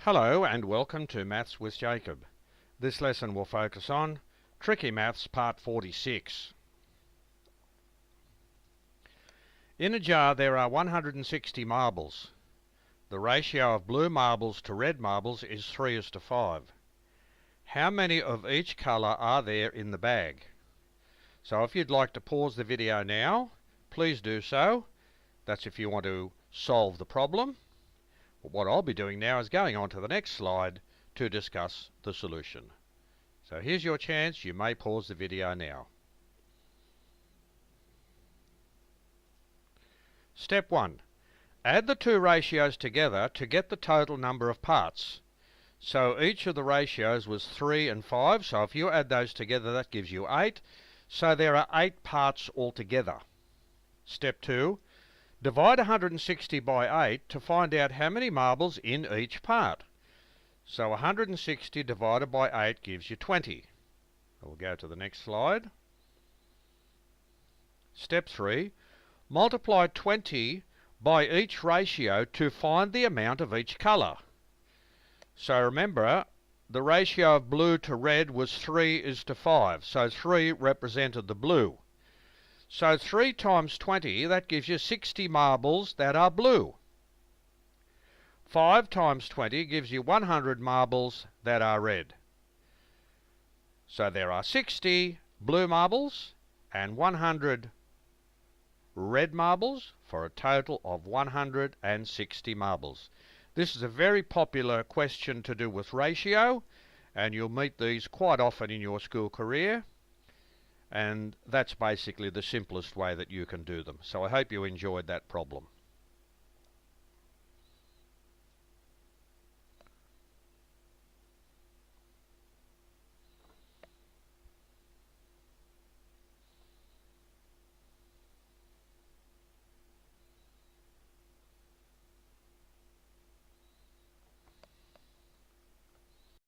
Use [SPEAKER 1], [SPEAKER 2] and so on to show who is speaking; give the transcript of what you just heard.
[SPEAKER 1] Hello and welcome to Maths with Jacob. This lesson will focus on Tricky Maths Part 46. In a jar there are 160 marbles. The ratio of blue marbles to red marbles is 3:5. How many of each colour are there in the bag? So if you'd like to pause the video now, please do so. That's if you want to solve the problem. What I'll be doing now is going on to the next slide to discuss the solution. So here's your chance. You may pause the video now. Step 1. Add the two ratios together to get the total number of parts. So each of the ratios was 3 and 5, so if you add those together that gives you 8. So there are 8 parts altogether. Step 2. Divide 160 by 8 to find out how many marbles in each part. So 160 divided by 8 gives you 20. We'll go to the next slide. Step 3. Multiply 20 by each ratio to find the amount of each colour. So remember, the ratio of blue to red was 3:5, so 3 represented the blue. So 3 times 20, that gives you 60 marbles that are blue. 5 times 20 gives you 100 marbles that are red. So there are 60 blue marbles and 100 red marbles for a total of 160 marbles. This is a very popular question to do with ratio, and you'll meet these quite often in your school career. And that's basically the simplest way that you can do them. So I hope you enjoyed that problem.